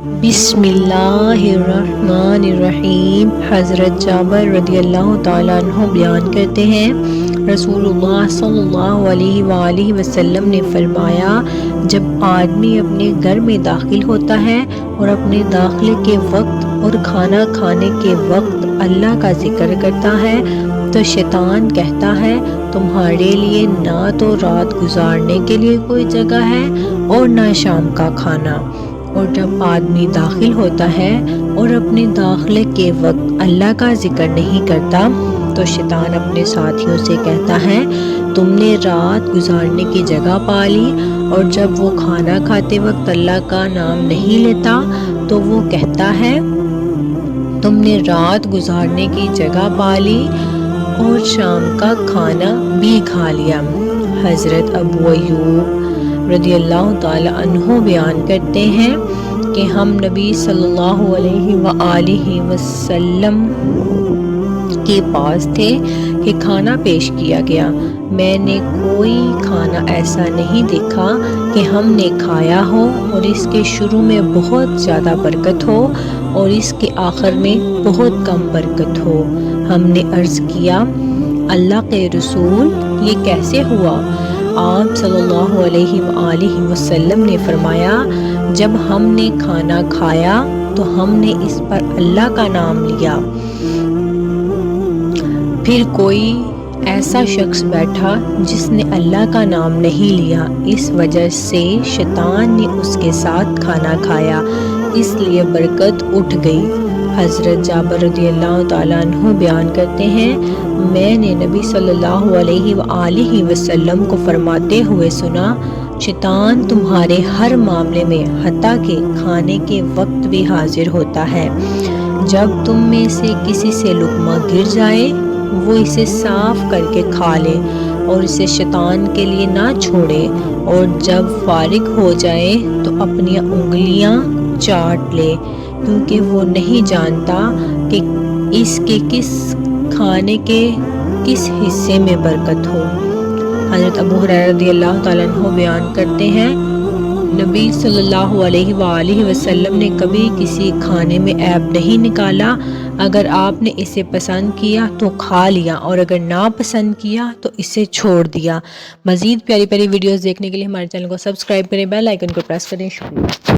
بسم اللہ الرحمن الرحیم۔ حضرت جابر رضی اللہ تعالیٰ عنہ بیان کرتے ہیں، رسول اللہ صلی اللہ علیہ وآلہ وسلم نے فرمایا، جب آدمی اپنے گھر میں داخل ہوتا ہے اور اپنے داخلے کے وقت اور کھانا کھانے کے وقت اللہ کا ذکر کرتا ہے تو شیطان کہتا ہے تمہارے لیے نہ تو رات گزارنے کے لیے کوئی جگہ ہے اور نہ شام کا کھانا۔ اور جب آدمی داخل ہوتا ہے اور اپنے داخلے کے وقت اللہ کا ذکر نہیں کرتا تو شیطان اپنے ساتھیوں سے کہتا ہے تم نے رات گزارنے کی جگہ پا لی، اور جب وہ کھانا کھاتے وقت اللہ کا نام نہیں لیتا تو وہ کہتا ہے تم نے رات گزارنے کی جگہ پا لی اور شام کا کھانا بھی کھا لیا۔ حضرت ابو ایوب رضی اللہ تعالی عنہ بیان کرتے ہیں کہ ہم نبی صلی اللہ علیہ وآلہ وسلم کے پاس تھے کہ کھانا پیش کیا گیا۔ میں نے کوئی کھانا ایسا نہیں دیکھا کہ ہم نے کھایا ہو اور اس کے شروع میں بہت زیادہ برکت ہو اور اس کے آخر میں بہت کم برکت ہو۔ ہم نے عرض کیا اللہ کے رسول یہ کیسے ہوا؟ آپ صلی اللہ علیہ وآلہ وسلم نے فرمایا جب ہم نے کھانا کھایا تو ہم نے اس پر اللہ کا نام لیا، پھر کوئی ایسا شخص بیٹھا جس نے اللہ کا نام نہیں لیا، اس وجہ سے شیطان نے اس کے ساتھ کھانا کھایا، اس لیے برکت اٹھ گئی۔ حضرت جابر رضی اللہ تعالیٰ عنہ بیان کرتے ہیں، میں نے نبی صلی اللہ علیہ وآلہ وسلم کو فرماتے ہوئے سنا، شیطان تمہارے ہر معاملے میں حتیٰ کہ کھانے کے وقت بھی حاضر ہوتا ہے۔ جب تم میں سے کسی سے لقمہ گر جائے وہ اسے صاف کر کے کھا لے اور اسے شیطان کے لیے نہ چھوڑے، اور جب فارغ ہو جائے تو اپنی انگلیاں چاٹ لے، کیونکہ وہ نہیں جانتا کہ اس کے کھانے کے کس حصے میں برکت ہو۔ حضرت ابو ہریرہ رضی اللہ تعالیٰ عنہ بیان کرتے ہیں، نبی صلی اللہ علیہ وآلہ وسلم نے کبھی کسی کھانے میں عیب نہیں نکالا، اگر آپ نے اسے پسند کیا تو کھا لیا اور اگر ناپسند کیا تو اسے چھوڑ دیا۔ مزید پیاری پیاری ویڈیوز دیکھنے کے لیے ہمارے چینل کو سبسکرائب کریں، بیل آئیکن کو پریس کریں۔ شکریہ۔